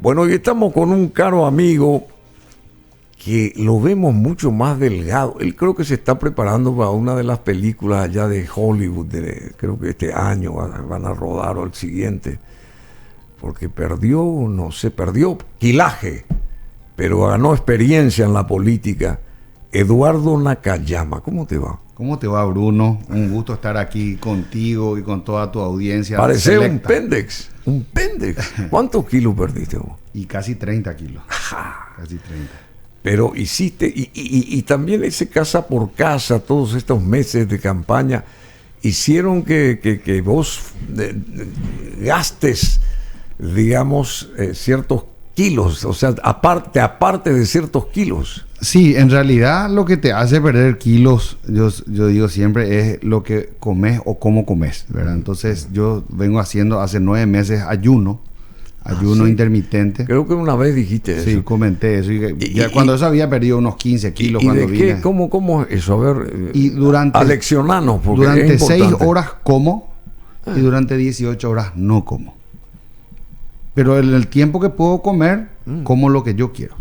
Bueno, hoy estamos con un caro amigo que lo vemos mucho más delgado. Él creo que se está preparando para una de las películas allá de Hollywood, creo que este año van a rodar o el siguiente, porque perdió quilaje, pero ganó experiencia en la política. Eduardo Nakayama, ¿cómo te va? ¿Cómo te va, Bruno? Un gusto estar aquí contigo y con toda tu audiencia. Parece un péndex. ¿Cuántos kilos perdiste vos? Y casi 30 kilos. Casi 30. Pero hiciste, y también ese casa por casa, todos estos meses de campaña, hicieron que vos gastes, digamos, ciertos kilos, o sea, aparte de ciertos kilos. Sí, en realidad lo que te hace perder kilos, yo digo siempre, es lo que comes o cómo comes, ¿verdad? Entonces yo vengo haciendo hace 9 meses ayuno ¿sí? Intermitente. Creo que una vez dijiste eso. Sí, comenté eso. Cuando eso había perdido unos 15 kilos. ¿Y de qué? ¿Cómo es eso? A ver, aleccionanos, porque durante es importante. 6 horas como y durante 18 horas no como. Pero en el tiempo que puedo comer, como lo que yo quiero.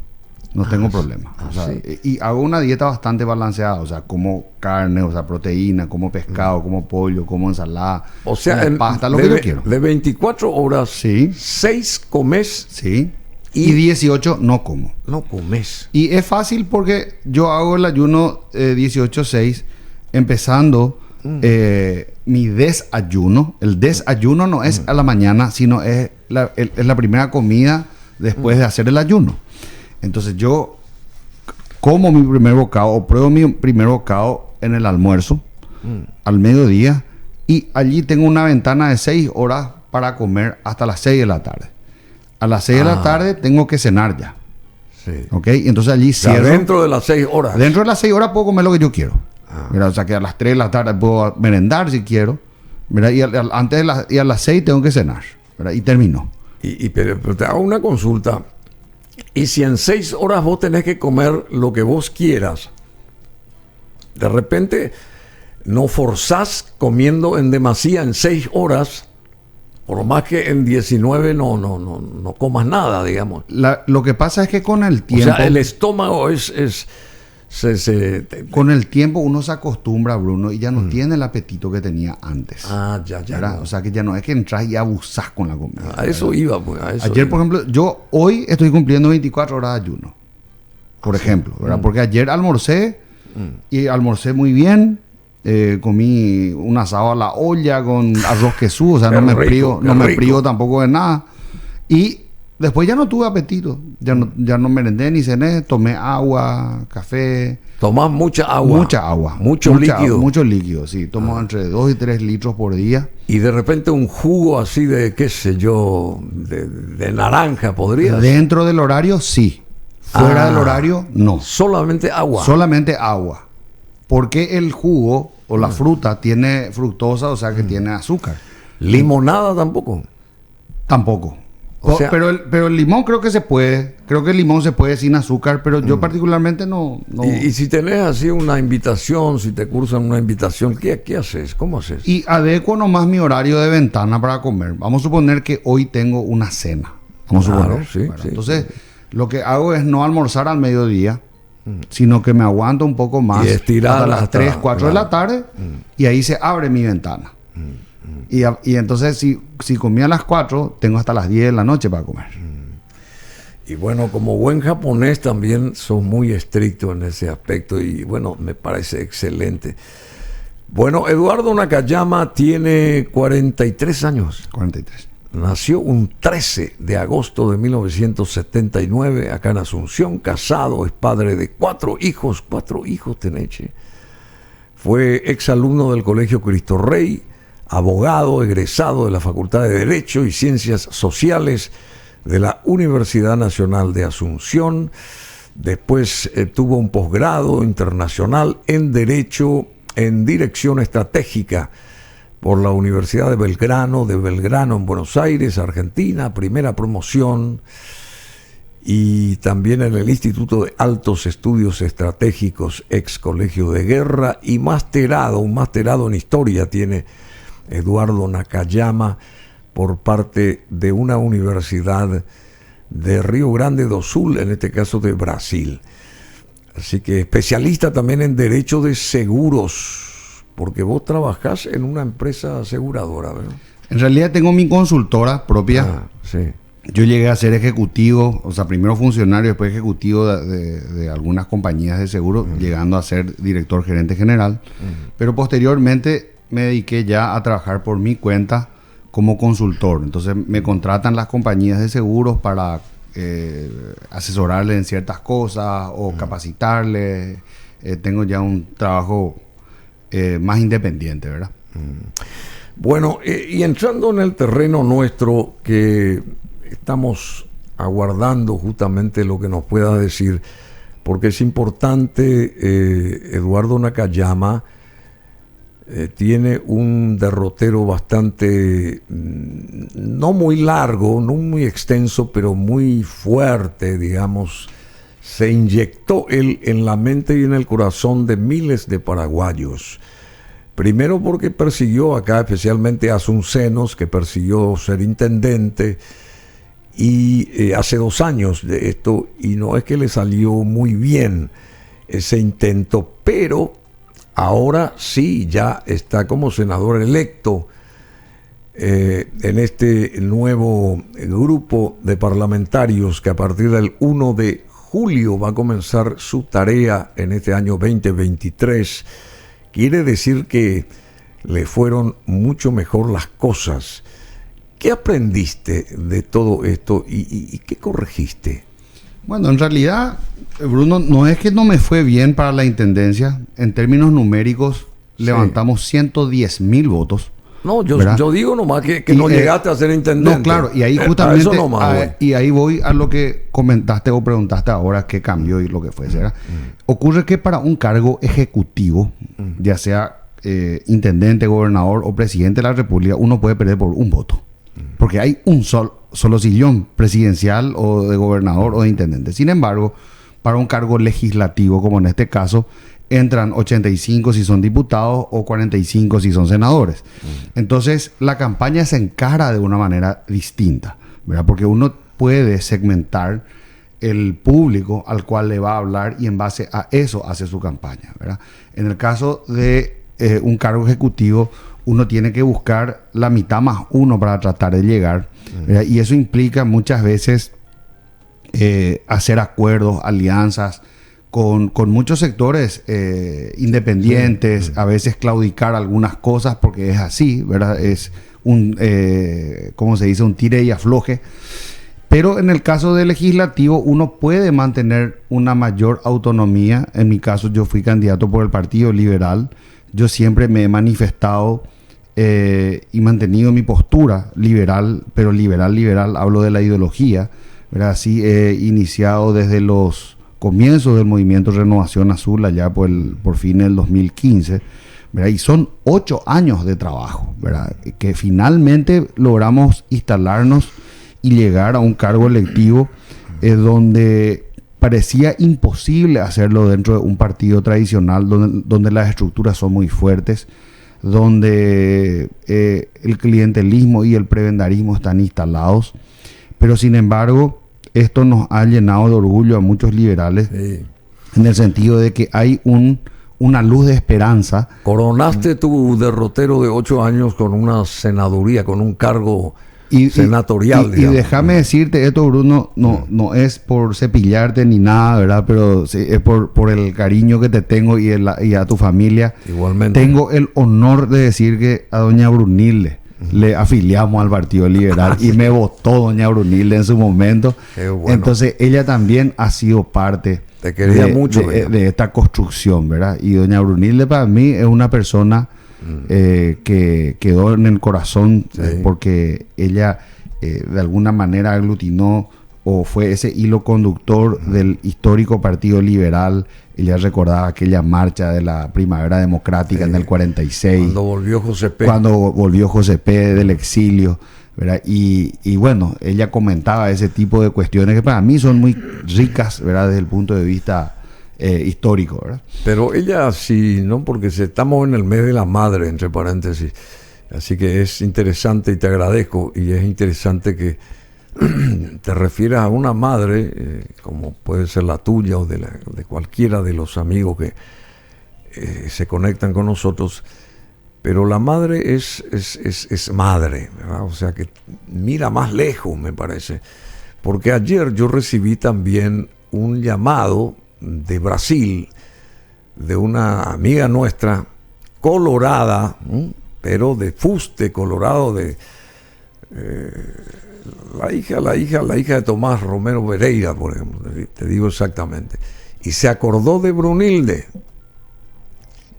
No tengo problema. O sea, sí. Y hago una dieta bastante balanceada. O sea, como carne, o sea, proteína, como pescado, como pollo, como ensalada. O sea, pasta, lo que yo quiero. De 24 horas, sí. 6 comes. Sí. Y 18 no como. No comes. Y es fácil porque yo hago el ayuno 18-6, empezando mi desayuno. El desayuno no es a la mañana, sino es la primera comida después de hacer el ayuno. Entonces yo como mi primer bocado o pruebo mi primer bocado en el almuerzo al mediodía, y allí tengo una ventana de 6 horas para comer hasta las 6 de la tarde. A las 6 de la tarde tengo que cenar ya. Sí. ¿Ok? Entonces allí cierro. Dentro de las 6 horas. Dentro de las 6 horas puedo comer lo que yo quiero. Mira, o sea que a las 3 de la tarde puedo merendar si quiero. Mira, y a las 6 tengo que cenar. ¿Verdad? Y termino. Pero te hago una consulta. Y si en 6 horas vos tenés que comer lo que vos quieras, de repente no forzás comiendo en demasía en 6 horas, por más que en 19 no comas nada, digamos. Lo que pasa es que con el tiempo... O sea, el estómago con el tiempo uno se acostumbra, Bruno, y ya no tiene el apetito que tenía antes. Ya. No. O sea, que ya no es que entras y abusás con la comida. A eso iba, pues. Ayer, por ejemplo, yo hoy estoy cumpliendo 24 horas de ayuno. Por ejemplo, ¿verdad? Porque ayer almorcé y almorcé muy bien. Comí un asado a la olla con arroz quesú. O sea, no me privo tampoco de nada. Y después ya no tuve apetito, ya no merendé ni cené, tomé agua, café. ¿Tomás mucha agua? Mucha agua. Mucho líquido. Mucho líquido, sí. Tomo entre 2 y 3 litros por día. Y de repente un jugo así de, qué sé yo, de naranja, ¿podrías? Dentro del horario, sí. Fuera del horario, no. Solamente agua. Solamente agua. Porque el jugo o la fruta tiene fructosa, o sea que tiene azúcar. ¿Limonada tampoco? Tampoco. O sea, pero el limón creo que se puede. Creo que el limón se puede sin azúcar, pero yo particularmente no. Y si tenés así una invitación, si te cursan una invitación, ¿qué haces? ¿Cómo haces? Y adecuo nomás mi horario de ventana para comer. Vamos a suponer que hoy tengo una cena. Vamos a suponer. Sí. Entonces, lo que hago es no almorzar al mediodía, sino que me aguanto un poco más y estirar hasta las 3, 4 de la tarde, y ahí se abre mi ventana. Y entonces si comí a las 4, tengo hasta las 10 de la noche para comer. Y bueno, como buen japonés también sos muy estricto en ese aspecto, y bueno, me parece excelente. Bueno, Eduardo Nakayama tiene 43 años. 43. Nació un 13 de agosto de 1979 acá en Asunción, casado, es padre de 4 hijos Teneche. Fue exalumno del Colegio Cristo Rey, abogado egresado de la Facultad de Derecho y Ciencias Sociales de la Universidad Nacional de Asunción. Después tuvo un posgrado internacional en Derecho en Dirección Estratégica por la Universidad de Belgrano en Buenos Aires, Argentina, primera promoción, y también en el Instituto de Altos Estudios Estratégicos, ex Colegio de Guerra, y un masterado en Historia tiene Eduardo Nakayama por parte de una universidad de Río Grande do Sul, en este caso de Brasil. Así que especialista también en derecho de seguros, porque vos trabajás en una empresa aseguradora, ¿verdad? En realidad tengo mi consultora propia. Sí. Yo llegué a ser ejecutivo, o sea, primero funcionario, después ejecutivo de algunas compañías de seguro, llegando a ser director gerente general. Pero posteriormente me dediqué ya a trabajar por mi cuenta como consultor. Entonces me contratan las compañías de seguros para asesorarles en ciertas cosas o capacitarles. Tengo ya un trabajo más independiente, ¿verdad? Bueno, y entrando en el terreno nuestro, que estamos aguardando justamente lo que nos pueda decir, porque es importante. Eduardo Nakayama tiene un derrotero bastante, no muy largo, no muy extenso, pero muy fuerte, digamos. Se inyectó él en la mente y en el corazón de miles de paraguayos. Primero porque persiguió acá, especialmente a asuncenos, que persiguió ser intendente, y hace 2 años de esto, y no es que le salió muy bien ese intento, pero ahora sí ya está como senador electo en este nuevo grupo de parlamentarios que a partir del 1 de julio va a comenzar su tarea en este año 2023. Quiere decir que le fueron mucho mejor las cosas. ¿Qué aprendiste de todo esto y qué corregiste? Bueno, en realidad, Bruno, no es que no me fue bien para la intendencia. En términos numéricos, levantamos 110,000 votos. No, yo digo nomás que no llegaste a ser intendente. No, claro, y ahí justamente y ahí voy a lo que comentaste o preguntaste ahora, qué cambió y lo que fuese. Ocurre que para un cargo ejecutivo, ya sea intendente, gobernador o presidente de la República, uno puede perder por un voto. Porque hay un solo sillón presidencial o de gobernador o de intendente. Sin embargo, para un cargo legislativo, como en este caso, entran 85 si son diputados o 45 si son senadores. Entonces, la campaña se encara de una manera distinta, ¿verdad? Porque uno puede segmentar el público al cual le va a hablar y en base a eso hace su campaña, ¿verdad? En el caso de un cargo ejecutivo, uno tiene que buscar la mitad más uno para tratar de llegar, ¿verdad? Y eso implica muchas veces hacer acuerdos, alianzas con muchos sectores independientes, a veces claudicar algunas cosas porque es así, ¿verdad? Es un, ¿cómo se dice? Un tire y afloje. Pero en el caso del legislativo uno puede mantener una mayor autonomía. En mi caso yo fui candidato por el Partido Liberal. Yo siempre me he manifestado y mantenido mi postura liberal, pero liberal, hablo de la ideología, ¿verdad? Así he iniciado desde los comienzos del movimiento Renovación Azul, allá por fin del 2015, ¿verdad? Y son 8 años de trabajo, ¿verdad? Que finalmente logramos instalarnos y llegar a un cargo electivo donde parecía imposible hacerlo dentro de un partido tradicional, donde las estructuras son muy fuertes, donde el clientelismo y el prebendarismo están instalados, pero sin embargo esto nos ha llenado de orgullo a muchos liberales, en el sentido de que hay una luz de esperanza. Coronaste tu derrotero de 8 años con una senaduría, con un cargo senatorial. Y déjame decirte esto, Bruno, no es por cepillarte ni nada, ¿verdad? Pero sí, es por el cariño que te tengo y a tu familia. Igualmente. Tengo el honor de decir que a doña Brunilde le afiliamos al Partido Liberal y me votó doña Brunilde en su momento. Bueno. Entonces ella también ha sido parte de esta construcción, ¿verdad? Y doña Brunilde para mí es una persona que quedó en el corazón, porque ella de alguna manera aglutinó o fue ese hilo conductor del histórico Partido Liberal. Ella recordaba aquella marcha de la Primavera Democrática en el 46. Cuando volvió José P. del exilio, ¿verdad? Y bueno, ella comentaba ese tipo de cuestiones que para mí son muy ricas, ¿verdad? Desde el punto de vista histórico, ¿verdad? Pero ella sí, ¿no? Porque estamos en el mes de la madre, entre paréntesis. Así que es interesante y te agradezco. Y es interesante que te refieres a una madre, como puede ser la tuya o de cualquiera de los amigos que se conectan con nosotros, pero la madre es madre, ¿verdad? O sea que mira más lejos, me parece. Porque ayer yo recibí también un llamado de Brasil, de una amiga nuestra, colorada, pero de fuste colorado, de la hija de Tomás Romero Pereira, por ejemplo, te digo exactamente. Y se acordó de Brunilde.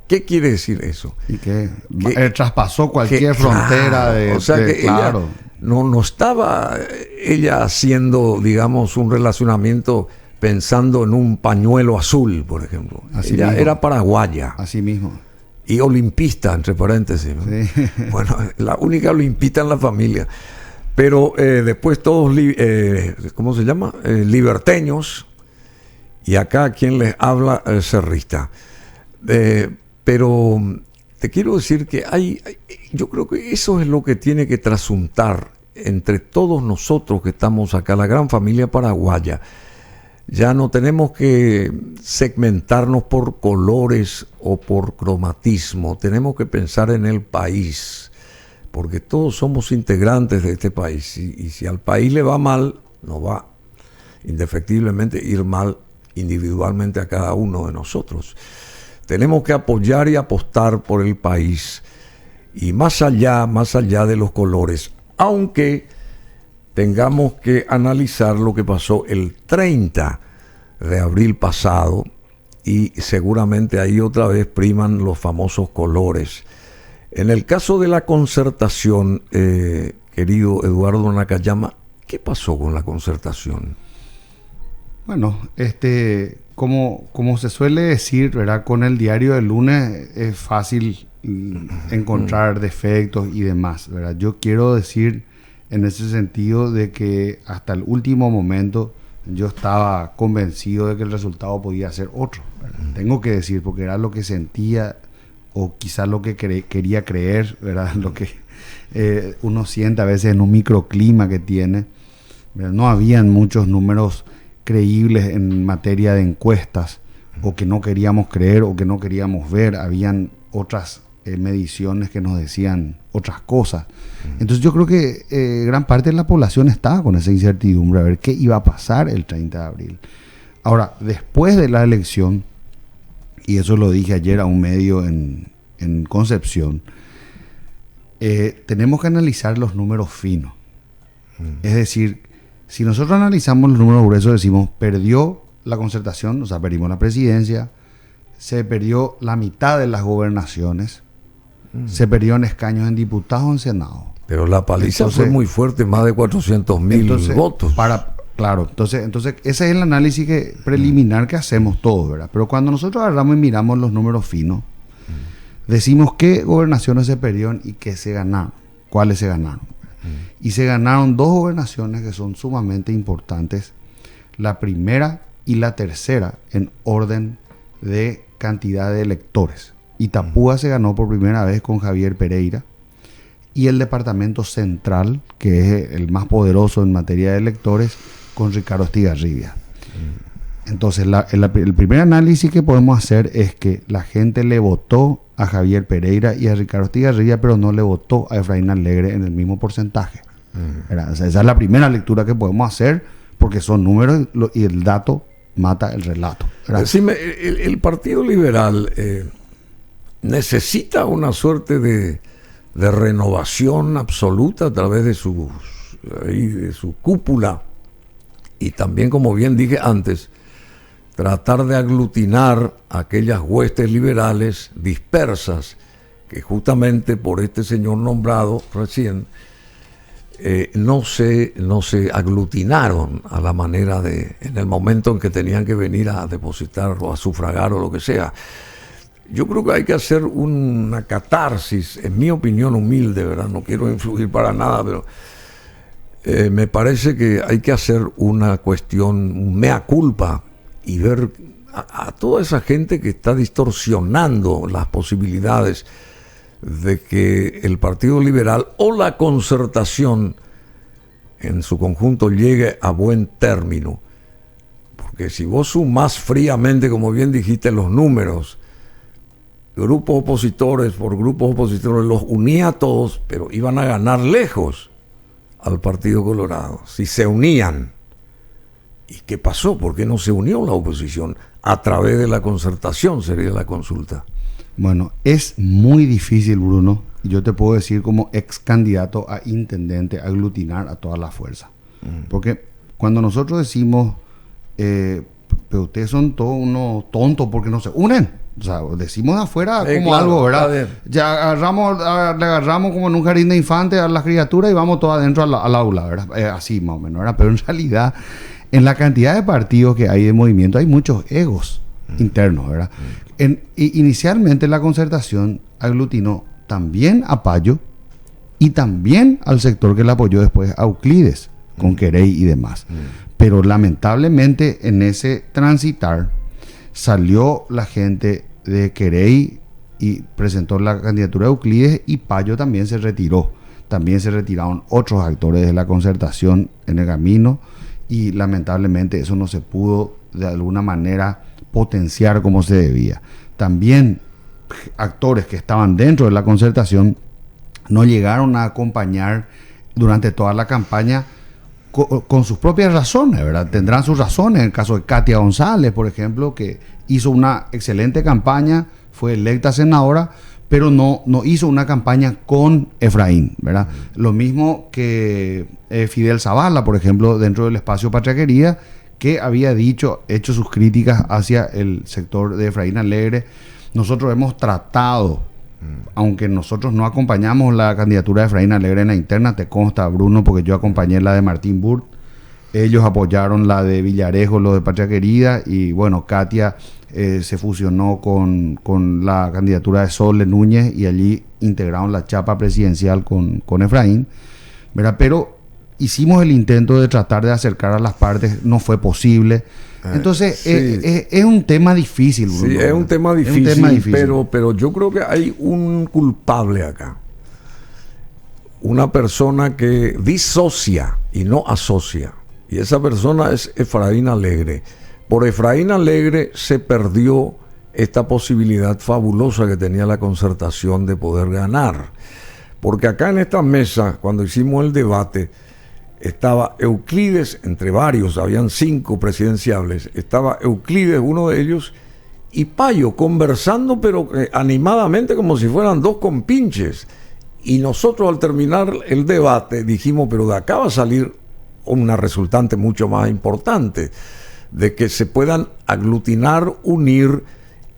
¿Qué quiere decir eso? Y que traspasó cualquier frontera de... O sea que claro, ella no estaba ella haciendo, digamos, un relacionamiento pensando en un pañuelo azul, por ejemplo. Así ella mismo. era paraguaya. Así mismo. Y olimpista, entre paréntesis, ¿no? Sí. Bueno, la única olimpista en la familia. Pero después todos, ¿cómo se llama? Liberteños. Y acá quien les habla, cerrista. Pero te quiero decir que yo creo que eso es lo que tiene que trasuntar entre todos nosotros que estamos acá, la gran familia paraguaya. Ya no tenemos que segmentarnos por colores o por cromatismo, tenemos que pensar en el país, porque todos somos integrantes de este país, y si al país le va mal, nos va indefectiblemente ir mal individualmente a cada uno de nosotros. Tenemos que apoyar y apostar por el país, y más allá de los colores, aunque tengamos que analizar lo que pasó el 30 de abril pasado, y seguramente ahí otra vez priman los famosos colores. En el caso de la Concertación, querido Eduardo Nakayama, ¿qué pasó con la Concertación? Bueno, como se suele decir, ¿verdad? Con el diario del lunes es fácil encontrar defectos y demás, ¿verdad? Yo quiero decir en ese sentido de que hasta el último momento yo estaba convencido de que el resultado podía ser otro, ¿verdad? Tengo que decir, porque era lo que sentía o quizás lo que quería creer, ¿verdad? Lo que uno siente a veces en un microclima que tiene, ¿verdad? No habían muchos números creíbles en materia de encuestas, o que no queríamos creer o que no queríamos ver. Habían otras mediciones que nos decían otras cosas. Entonces yo creo que gran parte de la población estaba con esa incertidumbre a ver qué iba a pasar el 30 de abril. Ahora, después de la elección, y eso lo dije ayer a un medio en Concepción, tenemos que analizar los números finos. Es decir, si nosotros analizamos los números gruesos, decimos, perdió la Concertación, o sea, perdimos la presidencia, se perdió la mitad de las gobernaciones, se perdió en escaños en diputados o en senado. Pero la paliza fue muy fuerte, más de 400.000 votos. Claro, entonces ese es el análisis preliminar que hacemos todos, ¿verdad? Pero cuando nosotros agarramos y miramos los números finos, decimos qué gobernaciones se perdieron y qué se ganaron, cuáles se ganaron. Y se ganaron dos gobernaciones que son sumamente importantes, la primera y la tercera en orden de cantidad de electores. Itapúa se ganó por primera vez con Javier Pereira, y el departamento central, que es el más poderoso en materia de electores, con Ricardo Estigarribia. Entonces el primer análisis que podemos hacer es que la gente le votó a Javier Pereira y a Ricardo Estigarribia, pero no le votó a Efraín Alegre en el mismo porcentaje. O sea, esa es la primera lectura que podemos hacer, porque son números y el dato mata el relato. Decime, el Partido Liberal necesita una suerte de renovación absoluta a través de su cúpula, y también, como bien dije antes, tratar de aglutinar aquellas huestes liberales dispersas que justamente por este señor nombrado recién no se aglutinaron a la manera en el momento en que tenían que venir a depositar o a sufragar o lo que sea. Yo creo que hay que hacer una catarsis, en mi opinión humilde, ¿verdad? No quiero influir para nada, pero me parece que hay que hacer una cuestión, un mea culpa, y ver a toda esa gente que está distorsionando las posibilidades de que el Partido Liberal o la Concertación en su conjunto llegue a buen término. Porque si vos sumás fríamente, como bien dijiste, los números, grupos opositores por grupos opositores, los unía a todos, pero iban a ganar lejos al Partido Colorado, si se unían. ¿Y qué pasó? ¿Por qué no se unió la oposición? A través de la concertación sería la consulta. Bueno, es muy difícil, Bruno. Yo te puedo decir como ex candidato a intendente, aglutinar a toda la fuerza. Porque cuando nosotros decimos, pero ustedes son todos unos tontos porque no se unen. O sea, decimos de afuera como claro, algo, ¿verdad? Ya le agarramos como en un jardín de infantes a las criaturas y vamos todos adentro al aula, ¿verdad? Así más o menos, ¿verdad? Pero en realidad, en la cantidad de partidos que hay de movimiento, hay muchos egos internos, ¿verdad? Inicialmente la concertación aglutinó también a Payo y también al sector que le apoyó después a Euclides, con Querey y demás. Pero lamentablemente en ese transitar salió la gente de Querey y presentó la candidatura de Euclides, y Payo también se retiró. También se retiraron otros actores de la concertación en el camino, y lamentablemente eso no se pudo de alguna manera potenciar como se debía. También actores que estaban dentro de la concertación no llegaron a acompañar durante toda la campaña con sus propias razones, ¿verdad? Tendrán sus razones. En el caso de Katia González, por ejemplo, que hizo una excelente campaña, fue electa senadora, pero no hizo una campaña con Efraín, ¿verdad? Lo mismo que Fidel Zavala, por ejemplo, dentro del espacio Patriarquería, que había hecho sus críticas hacia el sector de Efraín Alegre. Nosotros hemos tratado, aunque nosotros no acompañamos la candidatura de Efraín Alegre en la interna, te consta, Bruno, porque yo acompañé la de Martín Burt, ellos apoyaron la de Villarejo, lo de Patria Querida, y bueno, Katia se fusionó con la candidatura de Sole Núñez, y allí integraron la chapa presidencial con Efraín, ¿verdad? Pero hicimos el intento de tratar de acercar a las partes, no fue posible. Entonces, sí. Es un tema difícil, Bruno. Sí, es un tema difícil, pero yo creo que hay un culpable acá. Una persona que disocia y no asocia. Y esa persona es Efraín Alegre. Por Efraín Alegre se perdió esta posibilidad fabulosa que tenía la concertación de poder ganar. Porque acá en esta mesa, cuando hicimos el debate, estaba Euclides, entre varios, habían 5 presidenciables, estaba Euclides, uno de ellos, y Payo, conversando pero animadamente, como si fueran 2 compinches. Y nosotros, al terminar el debate, dijimos, pero de acá va a salir una resultante mucho más importante, de que se puedan aglutinar, unir,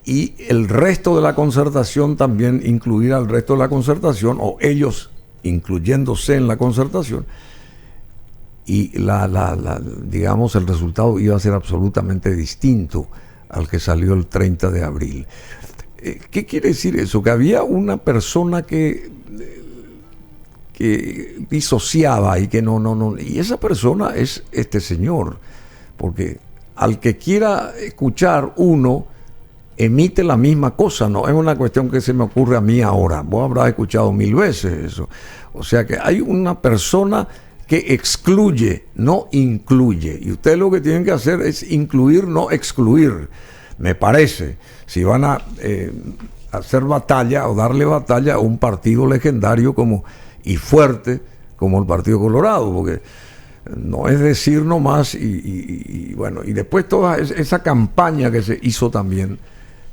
y el resto de la concertación también incluir al resto de la concertación, o ellos incluyéndose en la concertación. Y digamos, el resultado iba a ser absolutamente distinto al que salió el 30 de abril. ¿Qué quiere decir eso? Que había una persona que disociaba y que no. Y esa persona es este señor. Porque al que quiera escuchar uno, emite la misma cosa. No es una cuestión que se me ocurre a mí ahora. Vos habrás escuchado 1000 veces eso. O sea que hay una persona que excluye, no incluye. Y ustedes lo que tienen que hacer es incluir, no excluir, me parece. Si van a hacer batalla o darle batalla a un partido legendario y fuerte como el Partido Colorado, porque no es decir nomás, y bueno, y después toda esa campaña que se hizo también,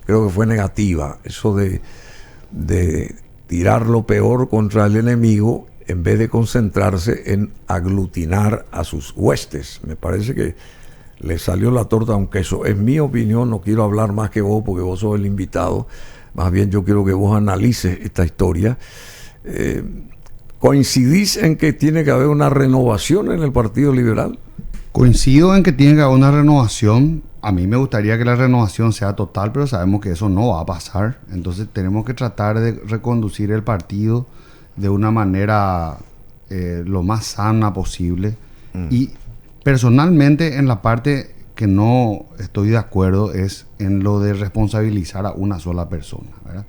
creo que fue negativa, eso de tirar lo peor contra el enemigo, en vez de concentrarse en aglutinar a sus huestes. Me parece que le salió la torta a un queso. Es mi opinión, no quiero hablar más que vos, porque vos sos el invitado. Más bien yo quiero que vos analices esta historia. ¿Coincidís en que tiene que haber una renovación en el Partido Liberal? Coincido en que tiene que haber una renovación. A mí me gustaría que la renovación sea total, pero sabemos que eso no va a pasar. Entonces tenemos que tratar de reconducir el partido de una manera lo más sana posible. Y personalmente, en la parte que no estoy de acuerdo es en lo de responsabilizar a una sola persona, ¿verdad?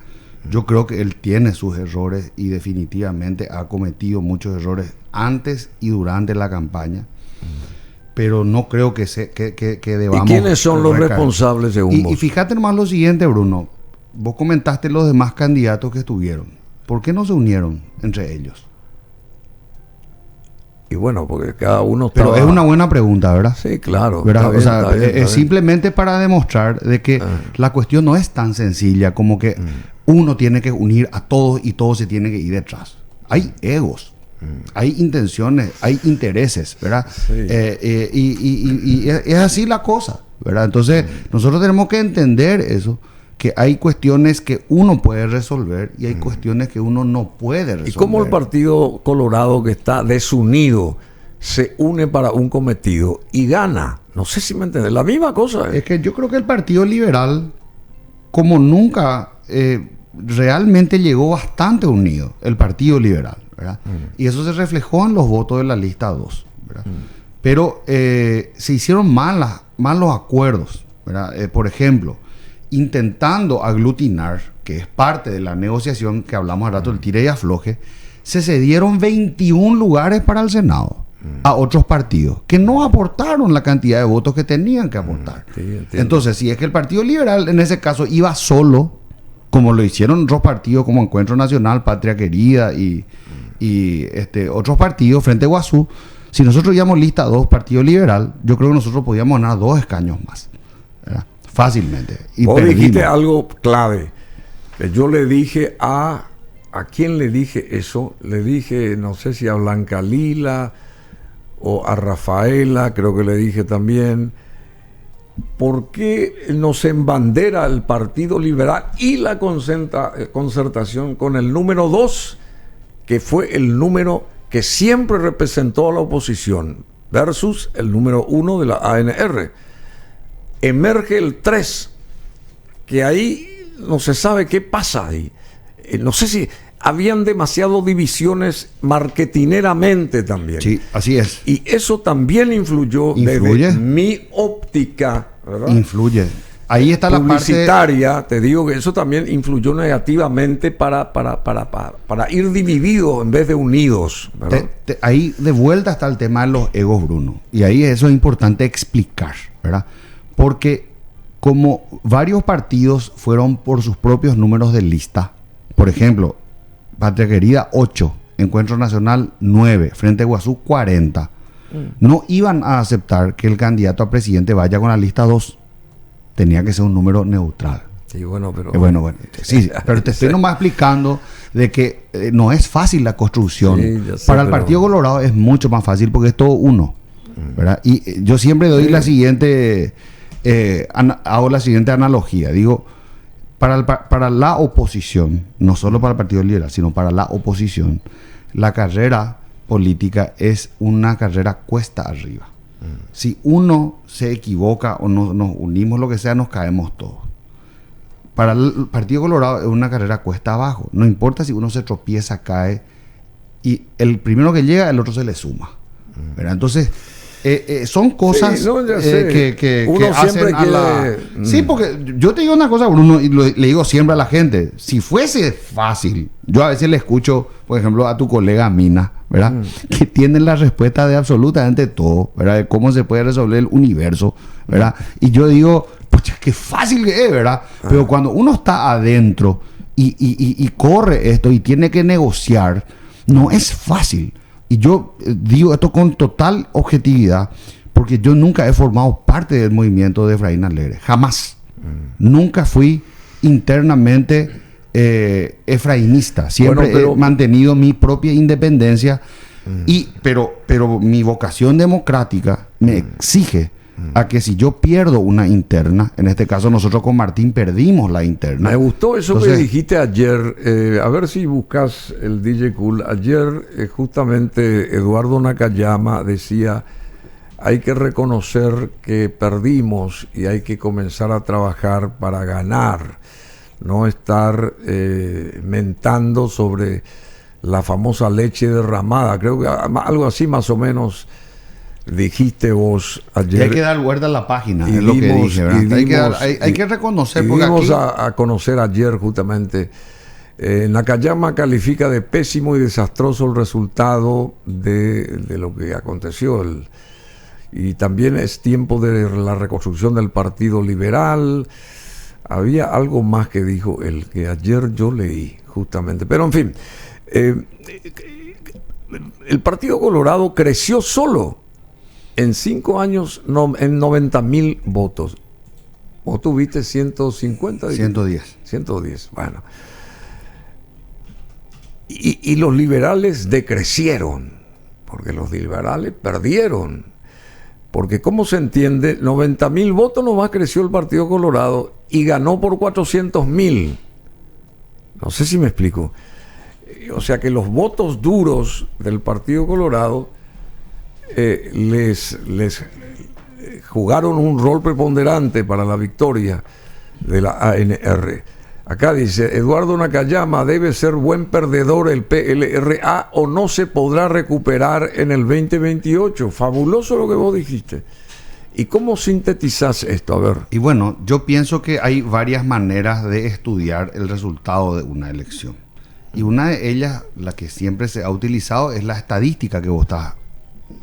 Yo creo que él tiene sus errores y definitivamente ha cometido muchos errores antes y durante la campaña. Pero no creo que debamos... ¿Y quiénes son los responsables según vos? Y fíjate nomás lo siguiente, Bruno. Vos comentaste los demás candidatos que estuvieron. ¿Por qué no se unieron entre ellos? Y bueno, porque cada uno estaba... Pero es una buena pregunta, ¿verdad? Sí, claro. ¿Verdad? Está bien, o sea, está bien, está es bien. simplemente para demostrar de que la cuestión no es tan sencilla como que uno tiene que unir a todos y todos se tienen que ir detrás. Hay egos, hay intenciones, hay intereses, ¿verdad? Sí. Y es así la cosa, ¿verdad? Entonces, nosotros tenemos que entender eso, que hay cuestiones que uno puede resolver y hay cuestiones que uno no puede resolver. ¿Y cómo el Partido Colorado, que está desunido, se une para un cometido y gana? No sé si me entiendes. La misma cosa. Es que yo creo que el Partido Liberal, como nunca, realmente llegó bastante unido, el Partido Liberal, ¿verdad? Y eso se reflejó en los votos de la lista 2, ¿verdad? Pero se hicieron malos acuerdos, ¿verdad? Por ejemplo, intentando aglutinar, que es parte de la negociación que hablamos al rato, el tire y afloje, se cedieron 21 lugares para el Senado a otros partidos que no aportaron la cantidad de votos que tenían que aportar. Sí, entiendo. Entonces, si es que el Partido Liberal en ese caso iba solo, como lo hicieron otros partidos como Encuentro Nacional, Patria Querida y otros partidos, Frente Guazú, si nosotros íbamos lista 2, Partido Liberal, yo creo que nosotros podíamos ganar 2 escaños más, ¿verdad? Fácilmente. Y Vos perdimos. dijiste algo clave. Que yo le dije ¿a quién le dije eso? Le dije, no sé si a Blanca Lila o a Rafaela, creo que le dije también. ¿Por qué nos embandera el Partido Liberal y la concertación con el número 2, que fue el número que siempre representó a la oposición, versus el número 1 de la ANR? Emerge el 3, que ahí no se sabe qué pasa ahí. No sé si habían demasiadas divisiones marketineramente también. Sí, así es. Y eso también influyó ¿Influye? desde mi óptica, ¿verdad? Influye. Ahí está la parte publicitaria, te digo que eso también influyó negativamente para ir divididos en vez de unidos, ¿verdad? ahí de vuelta está el tema de los egos, Bruno. Y ahí eso es importante explicar, ¿verdad? Porque como varios partidos fueron por sus propios números de lista, por ejemplo, Patria Querida 8, Encuentro Nacional 9, Frente Guazú 40, no iban a aceptar que el candidato a presidente vaya con la lista 2. Tenía que ser un número neutral. Sí, bueno, pero... Bueno. Sí, pero te estoy nomás explicando de que no es fácil la construcción. Sí, ya sé, para el pero... Partido Colorado es mucho más fácil porque es todo uno, ¿verdad? Y yo siempre doy la siguiente... hago la siguiente analogía. Digo, para la oposición, no solo para el Partido Liberal, sino para la oposición, la carrera política es una carrera cuesta arriba. Si uno se equivoca o nos unimos, lo que sea, nos caemos todos. Para el Partido Colorado es una carrera cuesta abajo. No importa si uno se tropieza, cae, y el primero que llega, el otro se le suma, ¿verdad? Entonces, son cosas sí, no, que uno siempre hacen a la... quiere... Sí, porque yo te digo una cosa, Bruno, y le digo siempre a la gente, si fuese fácil, yo a veces le escucho, por ejemplo, a tu colega Mina, ¿verdad? Que tienen la respuesta de absolutamente todo, ¿verdad? De cómo se puede resolver el universo, ¿verdad? Y yo digo, pucha, qué fácil que es, ¿verdad? Pero cuando uno está adentro y corre esto y tiene que negociar, no es fácil. Y yo digo esto con total objetividad, porque yo nunca he formado parte del movimiento de Efraín Alegre, jamás. Nunca fui internamente efraínista, siempre he mantenido mi propia independencia, pero mi vocación democrática me exige a que si yo pierdo una interna, en este caso nosotros con Martín perdimos la interna. Me gustó eso. Entonces, que dijiste ayer, a ver si buscas el DJ Cool. Ayer justamente Eduardo Nakayama decía, hay que reconocer que perdimos y hay que comenzar a trabajar para ganar, no estar mentando sobre la famosa leche derramada. Creo que algo así más o menos dijiste vos ayer. Y hay que dar vuelta a la página, es lo que dije, ¿verdad? Hay que reconocer, porque dimos aquí... a conocer ayer justamente Nakayama califica de pésimo y desastroso el resultado de lo que aconteció. Y también es tiempo de la reconstrucción del Partido Liberal. Había algo más que dijo él, que ayer yo leí justamente. Pero en fin, el Partido Colorado creció solo en 5 años en 90,000 votos. ¿Vos tuviste 150? 110. 110, bueno. Y los liberales decrecieron, porque los liberales perdieron. Porque, ¿cómo se entiende? 90,000 votos nomás creció el Partido Colorado y ganó por 400,000. No sé si me explico. O sea que los votos duros del Partido Colorado les jugaron un rol preponderante para la victoria de la ANR. Acá dice, Eduardo Nakayama, debe ser buen perdedor el PLRA o no se podrá recuperar en el 2028. Fabuloso lo que vos dijiste. ¿Y cómo sintetizás esto? A ver. Y bueno, yo pienso que hay varias maneras de estudiar el resultado de una elección. Y una de ellas, la que siempre se ha utilizado, es la estadística que vos estás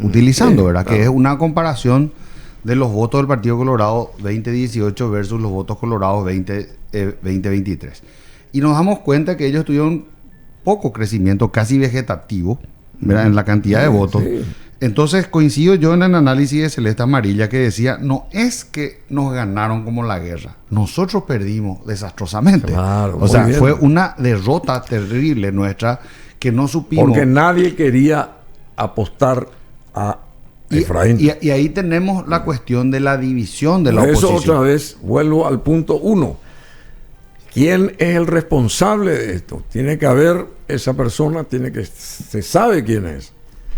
utilizando, ¿verdad? Claro. Que es una comparación de los votos del Partido Colorado 2018 versus los votos colorados 2023. Y nos damos cuenta que ellos tuvieron poco crecimiento, casi vegetativo, ¿verdad? En la cantidad de votos. Sí. Entonces coincido yo en el análisis de Celeste Amarilla que decía, no es que nos ganaron como la guerra, nosotros perdimos desastrosamente. Claro, o sea, bien. Fue una derrota terrible nuestra que no supimos. Porque nadie quería apostar a Efraín. Y ahí tenemos la cuestión de la división de la oposición. Eso otra vez vuelvo al punto 1. ¿Quién es el responsable de esto? Tiene que haber esa persona, se sabe quién es.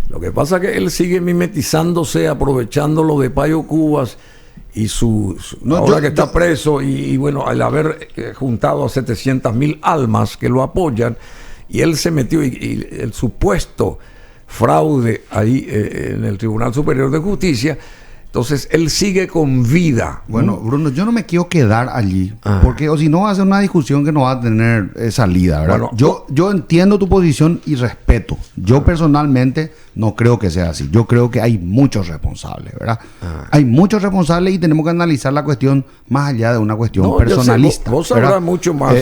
Lo que pasa es que él sigue mimetizándose, aprovechándolo de Payo Cubas y ahora que está preso y bueno, al haber juntado a 700,000 almas que lo apoyan, y él se metió y el supuesto fraude ahí en el Tribunal Superior de Justicia. Entonces él sigue con vida. Bueno, Bruno, yo no me quiero quedar allí, porque o si no va a ser una discusión que no va a tener salida, ¿verdad? Bueno, yo entiendo tu posición y respeto. Yo personalmente no creo que sea así. Yo creo que hay muchos responsables, ¿verdad? Hay muchos responsables y tenemos que analizar la cuestión más allá de una cuestión personalista. Vos sabrás mucho más.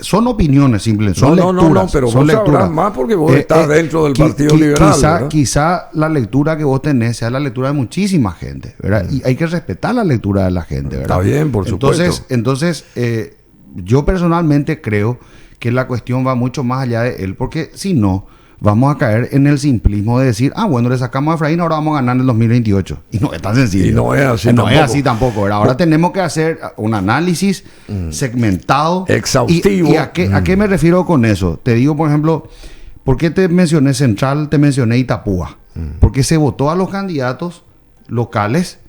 Son opiniones simples, son lecturas. Pero vos sabrás más porque vos estás dentro del Partido Liberal. Quizá la lectura que vos tenés sea la lectura de muchísima gente, ¿verdad? Y hay que respetar la lectura de la gente, ¿verdad? Está bien, por supuesto. Entonces, yo personalmente creo que la cuestión va mucho más allá de él, porque si no, vamos a caer en el simplismo de decir, bueno, le sacamos a Efraín, ahora vamos a ganar en el 2028. Y no es tan sencillo. Y no es así tampoco. No es así tampoco, ¿verdad? Ahora tenemos que hacer un análisis segmentado. Exhaustivo. ¿Y a qué me refiero con eso? Te digo, por ejemplo, ¿por qué te mencioné Central, te mencioné Itapúa? Porque se votó a los candidatos locales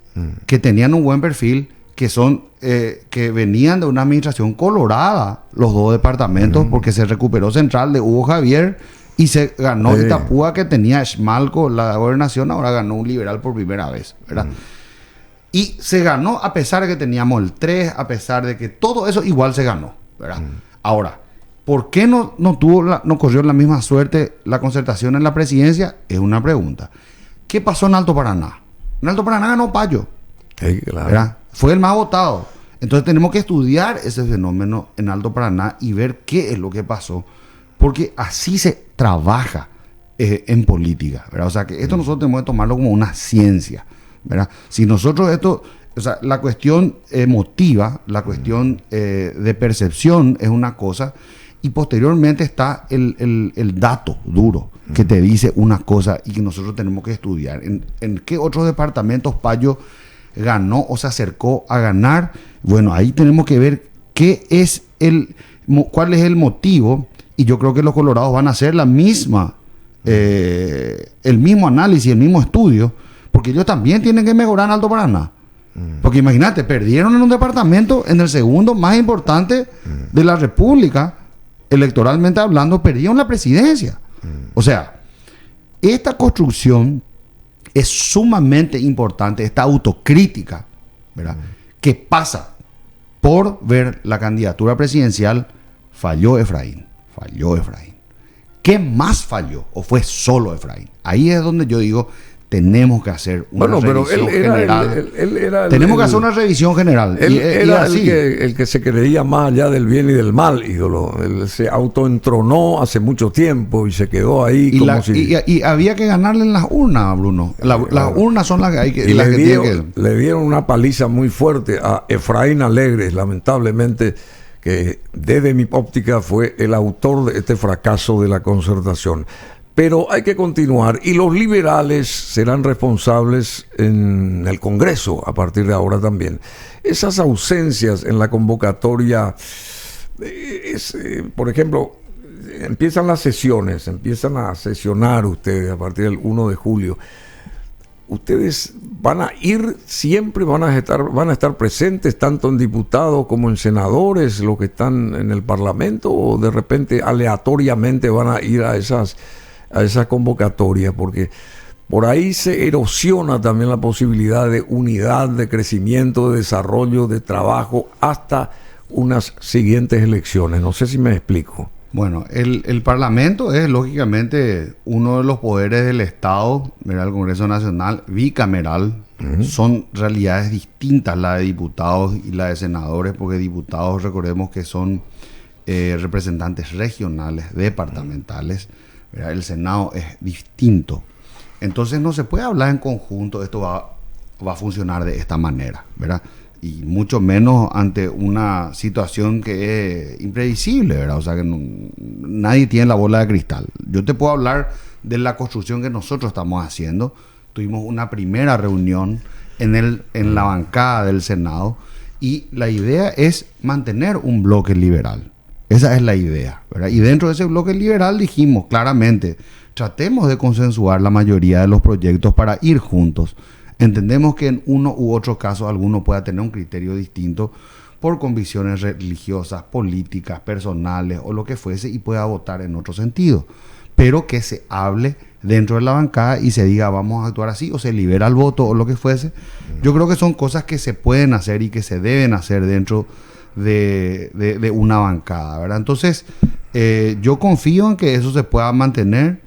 que tenían un buen perfil, que venían de una administración colorada, los dos departamentos, porque se recuperó Central de Hugo Javier y se ganó Itapúa, que tenía Schmalco, la gobernación, ahora ganó un liberal por primera vez, ¿verdad? Y se ganó a pesar de que teníamos el 3, a pesar de que todo eso igual se ganó, ¿verdad? Ahora, ¿por qué no corrió la misma suerte la concertación en la presidencia? Es una pregunta. ¿Qué pasó en Alto Paraná? En Alto Paraná ganó Payo. Claro. ¿Verdad? Fue el más votado. Entonces tenemos que estudiar ese fenómeno en Alto Paraná y ver qué es lo que pasó. Porque así se trabaja en política, ¿verdad? O sea, que esto nosotros tenemos que tomarlo como una ciencia, ¿verdad? Si nosotros la cuestión emotiva, la cuestión de percepción es una cosa, y posteriormente está el dato duro que te dice una cosa y que nosotros tenemos que estudiar. ¿En qué otros departamentos Payo ganó o se acercó a ganar? Bueno, ahí tenemos que ver cuál es el motivo, y yo creo que los colorados van a hacer el mismo análisis, el mismo estudio, porque ellos también tienen que mejorar en Alto Paraná. Porque imagínate, perdieron en un departamento, en el segundo más importante de la República, electoralmente hablando, perdieron la presidencia. O sea, esta construcción es sumamente importante, esta autocrítica, ¿verdad? Que pasa por ver la candidatura presidencial Falló Efraín. ¿Qué más falló? ¿O fue solo Efraín? Ahí es donde yo digo, tenemos que hacer una revisión general. Tenemos que hacer una revisión general. Él era el que se creía más allá del bien y del mal, ídolo. Él se autoentronó hace mucho tiempo y se quedó ahí y había que ganarle en las urnas, Bruno. Las urnas son las que hay que... Le dieron una paliza muy fuerte a Efraín Alegres, lamentablemente, que desde mi óptica fue el autor de este fracaso de la concertación. Pero hay que continuar y los liberales serán responsables en el Congreso a partir de ahora también. Esas ausencias en la convocatoria, por ejemplo, empiezan las sesiones, empiezan a sesionar ustedes a partir del 1 de julio. Ustedes van a ir siempre, van a estar presentes tanto en diputados como en senadores, los que están en el Parlamento, o de repente aleatoriamente van a ir a esa convocatoria, porque por ahí se erosiona también la posibilidad de unidad, de crecimiento, de desarrollo, de trabajo hasta unas siguientes elecciones. No sé si me explico. Bueno, el Parlamento es lógicamente uno de los poderes del Estado, ¿verdad? El Congreso Nacional, bicameral. Son realidades distintas la de diputados y la de senadores, porque diputados, recordemos que son representantes regionales, departamentales. ¿Verdad? El Senado es distinto. Entonces no se puede hablar en conjunto, esto va a funcionar de esta manera, ¿verdad? Y mucho menos ante una situación que es imprevisible, ¿verdad? O sea, que nadie tiene la bola de cristal. Yo te puedo hablar de la construcción que nosotros estamos haciendo. Tuvimos una primera reunión en la bancada del Senado y la idea es mantener un bloque liberal. Esa es la idea, ¿verdad? Y dentro de ese bloque liberal dijimos claramente, tratemos de consensuar la mayoría de los proyectos para ir juntos. Entendemos que en uno u otro caso alguno pueda tener un criterio distinto por convicciones religiosas, políticas, personales o lo que fuese y pueda votar en otro sentido. Pero que se hable dentro de la bancada y se diga vamos a actuar así o se libera el voto o lo que fuese. Yo creo que son cosas que se pueden hacer y que se deben hacer dentro de una bancada, ¿verdad? Entonces, yo confío en que eso se pueda mantener.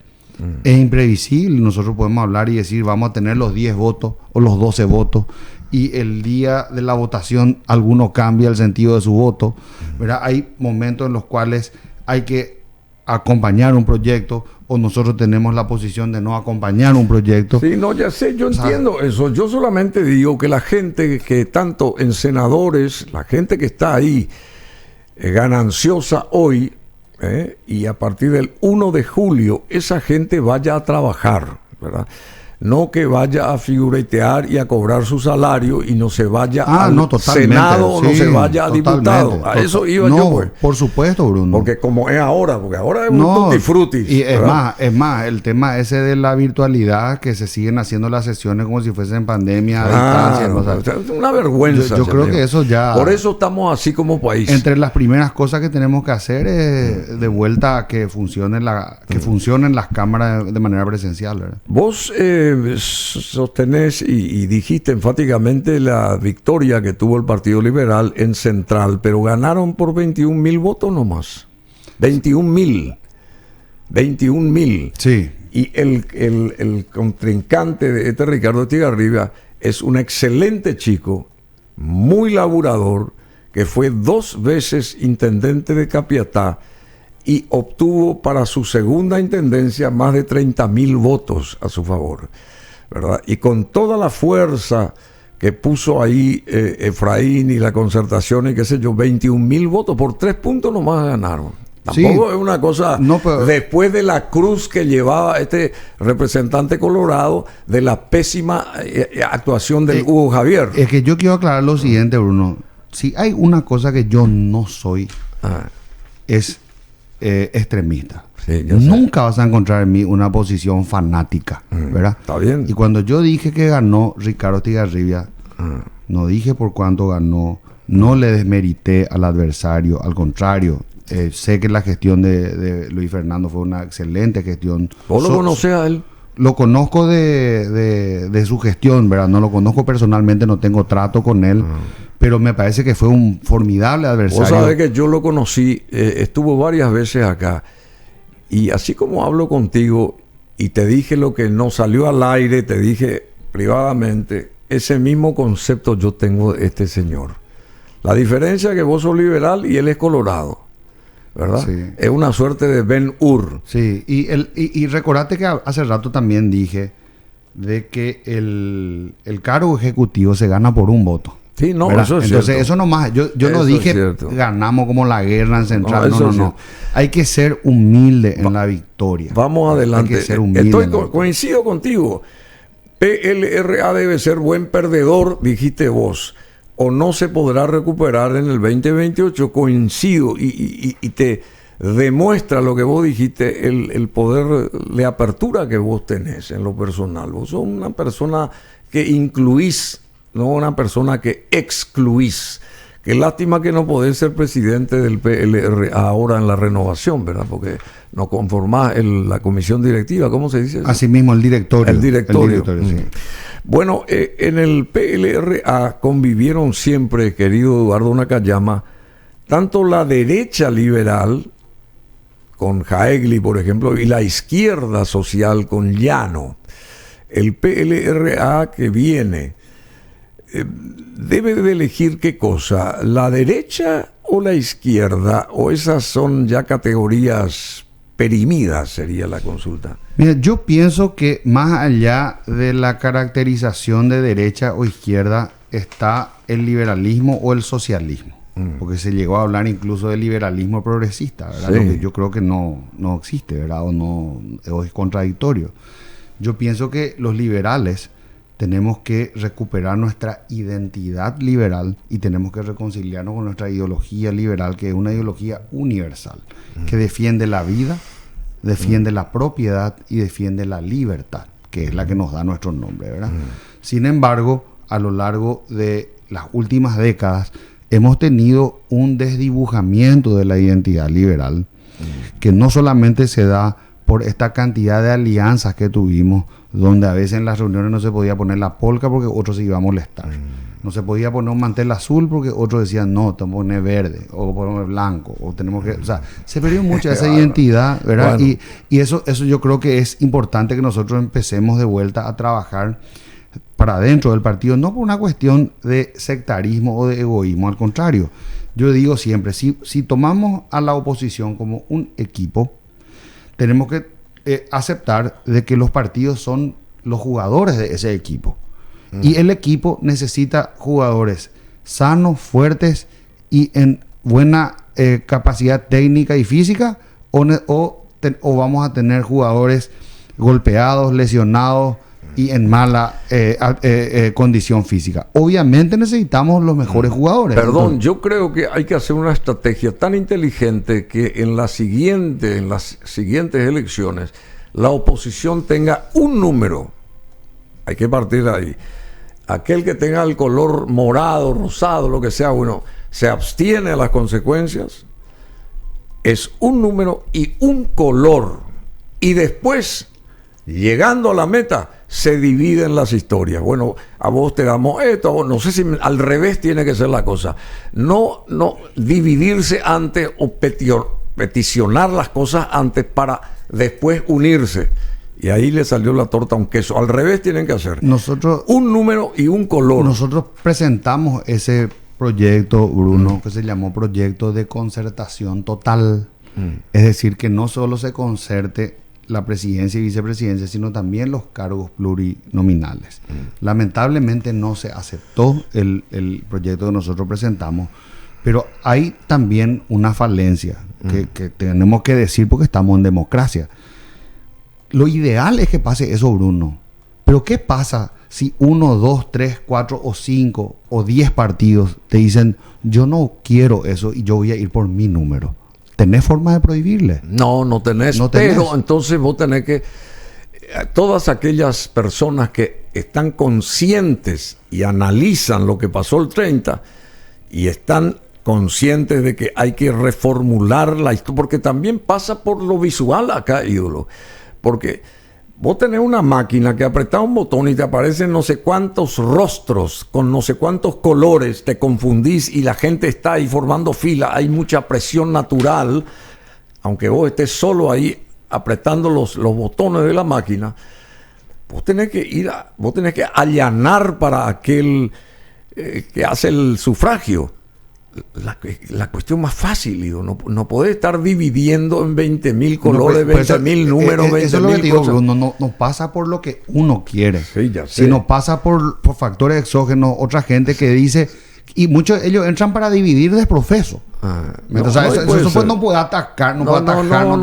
Es imprevisible, nosotros podemos hablar y decir vamos a tener los 10 votos o los 12 votos y el día de la votación alguno cambia el sentido de su voto, ¿verdad? Hay momentos en los cuales hay que acompañar un proyecto o nosotros tenemos la posición de no acompañar un proyecto. Sí, no, ya sé, yo entiendo eso. Yo solamente digo que la gente que tanto en senadores, la gente que está ahí gananciosa hoy, y a partir del 1 de julio esa gente vaya a trabajar, ¿verdad? No que vaya a figuretear y a cobrar su salario y no se vaya al Senado o no se vaya a diputado. A eso iba yo, pues. Por supuesto, Bruno. Porque como es ahora, porque ahora es un tutti frutti. Y es más, el tema ese de la virtualidad, que se siguen haciendo las sesiones como si fuesen pandemia a distancia. ¿no? O sea, es una vergüenza. Yo creo que eso ya... Por eso estamos así como país. Entre las primeras cosas que tenemos que hacer es de vuelta a que funcionen las cámaras de manera presencial, ¿verdad? Vos sostenés y dijiste enfáticamente la victoria que tuvo el Partido Liberal en Central, pero ganaron por 21,000 votos nomás. 21,000. Sí. Y el contrincante de este Ricardo Estigarribia es un excelente chico, muy laburador, que fue 2 veces intendente de Capiatá y obtuvo para su segunda intendencia más de 30,000 votos a su favor, ¿verdad? Y con toda la fuerza que puso ahí Efraín y la concertación y qué sé yo, 21,000 votos, por 3 puntos nomás ganaron. Tampoco es una cosa, pero después de la cruz que llevaba este representante colorado de la pésima actuación del Hugo Javier. Es que yo quiero aclarar lo siguiente, Bruno. Si hay una cosa que yo no soy, es extremista. Sí, nunca vas a encontrar en mí una posición fanática, ¿verdad? Está bien. Y cuando yo dije que ganó Ricardo Estigarribia, no dije por cuánto ganó, no le desmerité al adversario, al contrario. Sé que la gestión de Luis Fernando fue una excelente gestión. ¿Vos lo conocés a él? Lo conozco de su gestión, ¿verdad? No lo conozco personalmente, no tengo trato con él, pero me parece que fue un formidable adversario. Vos sabés que yo lo conocí, estuvo varias veces acá, y así como hablo contigo y te dije lo que no salió al aire, te dije privadamente, ese mismo concepto yo tengo de este señor. La diferencia es que vos sos liberal y él es colorado, ¿verdad? Sí. Es una suerte de Ben-Hur. Sí, y recordate que hace rato también dije de que el cargo ejecutivo se gana por un voto. Sí, no, ¿verdad? eso es Entonces, cierto. eso nomás, yo no Eso dije es cierto. ganamos como la guerra en Central, No, eso es no. cierto. Hay que ser humilde en la victoria. Vamos adelante. Hay que ser humilde. Coincido contigo. PLRA debe ser buen perdedor, dijiste vos, o no se podrá recuperar en el 2028. Coincido y te demuestra lo que vos dijiste, el poder de apertura que vos tenés en lo personal. Vos sos una persona que incluís, no una persona que excluís. Qué lástima que no podés ser presidente del PLR ahora en la renovación, ¿verdad? Porque no conformás la comisión directiva, ¿cómo se dice eso? Asimismo, el directorio. El directorio. Sí. Bueno, en el PLRA convivieron siempre, querido Eduardo Nakayama, tanto la derecha liberal, con Jaegli, por ejemplo, y la izquierda social con Llano. El PLRA que viene debe de elegir qué cosa, la derecha o la izquierda, o esas son ya categorías perimidas, sería la consulta. Mira, yo pienso que más allá de la caracterización de derecha o izquierda está el liberalismo o el socialismo. Porque se llegó a hablar incluso de liberalismo progresista, ¿verdad? Sí. Lo que yo creo que no existe, ¿verdad? O es contradictorio. Yo pienso que los liberales tenemos que recuperar nuestra identidad liberal y tenemos que reconciliarnos con nuestra ideología liberal, que es una ideología universal, que defiende la vida, defiende la propiedad y defiende la libertad, que es la que nos da nuestro nombre, ¿verdad? Sin embargo, a lo largo de las últimas décadas hemos tenido un desdibujamiento de la identidad liberal, que no solamente se da por esta cantidad de alianzas que tuvimos, donde a veces en las reuniones no se podía poner la polca porque otro se iba a molestar. No se podía poner un mantel azul porque otros decían, no, tenemos que poner verde, o poner blanco, o tenemos que... O sea, se perdió mucha esa identidad, ¿verdad? Bueno. Y eso yo creo que es importante que nosotros empecemos de vuelta a trabajar para adentro del partido, no por una cuestión de sectarismo o de egoísmo, al contrario. Yo digo siempre, si tomamos a la oposición como un equipo, tenemos que aceptar de que los partidos son los jugadores de ese equipo. Y el equipo necesita jugadores sanos, fuertes y en buena capacidad técnica y física, o vamos a tener jugadores golpeados, lesionados y en mala condición física. Obviamente necesitamos los mejores jugadores. Perdón, Entonces, yo creo que hay que hacer una estrategia tan inteligente que en las siguientes elecciones la oposición tenga un número. Hay que partir de ahí. Aquel que tenga el color morado, rosado, lo que sea, bueno, se abstiene a las consecuencias. Es un número y un color. Y después, llegando a la meta, se dividen las historias. Bueno, a vos te damos esto, a vos, no sé si al revés tiene que ser la cosa. No dividirse antes o peticionar las cosas antes para después unirse. Y ahí le salió la torta a un queso. Al revés tienen que hacer. nosotros Un número y un color. Nosotros presentamos ese proyecto, Bruno, que se llamó Proyecto de Concertación Total. Es decir, que no solo se concerte la presidencia y vicepresidencia, sino también los cargos plurinominales. Lamentablemente no se aceptó el proyecto que nosotros presentamos, pero hay también una falencia que tenemos que decir porque estamos en democracia. Lo ideal es que pase eso, Bruno. Pero ¿qué pasa si 1, 2, 3, 4 o 5 o 10 partidos te dicen, yo no quiero eso y yo voy a ir por mi número? ¿Tenés forma de prohibirle? No tenés. No tenés. Pero entonces vos tenés que... Todas aquellas personas que están conscientes y analizan lo que pasó el 30 y están conscientes de que hay que reformular la historia, porque también pasa por lo visual acá, ídolo. Porque Vos tenés una máquina que apretás un botón y te aparecen no sé cuántos rostros con no sé cuántos colores, te confundís y la gente está ahí formando fila, hay mucha presión natural, aunque vos estés solo ahí apretando los botones de la máquina, vos tenés que allanar para aquel que hace el sufragio. La cuestión más fácil, digo, no podés estar dividiendo en 20.000 colores, 20.000 números, 20.000 eso es lo que te digo, cosas. Bruno, no pasa por lo que uno quiere, Sí, ya sé. sino pasa por factores exógenos, otra gente que dice, y muchos ellos entran para dividir de profeso. Eso pues no puede atacar, no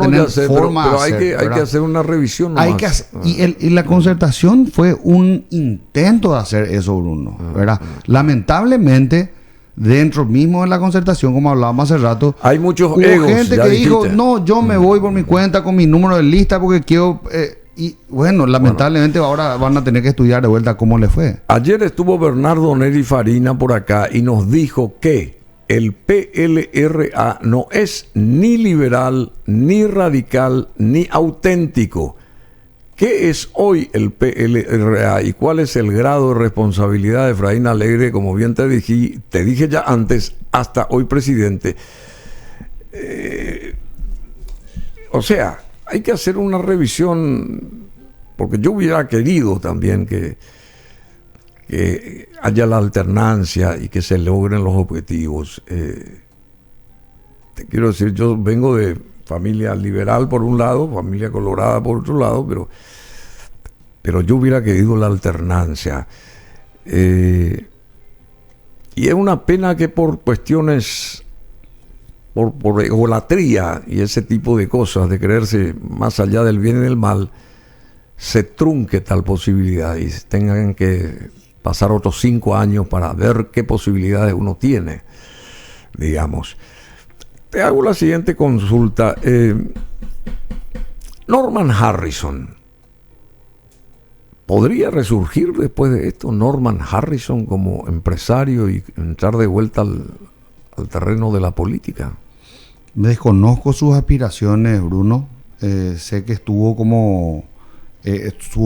tener ya sé, forma pero de hacer, hay que hacer una revisión nomás. hay que hacer, y la concertación fue un intento de hacer eso, Bruno, ¿verdad? Lamentablemente, dentro mismo de la concertación, como hablábamos hace rato, hay muchos hubo egos, gente que dijo, no, yo me voy por mi cuenta con mi número de lista porque quiero... y bueno, lamentablemente ahora van a tener que estudiar de vuelta cómo le fue. Ayer estuvo Bernardo Neri Farina por acá y nos dijo que el PLRA no es ni liberal, ni radical, ni auténtico. ¿Qué es hoy el PLRA y cuál es el grado de responsabilidad de Efraín Alegre, como bien te dije ya antes, hasta hoy presidente? O sea, hay que hacer una revisión, porque yo hubiera querido también que haya la alternancia y que se logren los objetivos. Te quiero decir, yo vengo de familia liberal por un lado, familia colorada por otro lado, pero yo hubiera querido la alternancia. Y es una pena que por cuestiones, por egolatría y ese tipo de cosas, de creerse más allá del bien y del mal, se trunque tal posibilidad y tengan que pasar otros 5 años para ver qué posibilidades uno tiene, digamos. Te hago la siguiente consulta. Norman Harrison, ¿podría resurgir después de esto Norman Harrison como empresario y entrar de vuelta al terreno de la política? Desconozco sus aspiraciones, Bruno. Sé que estuvo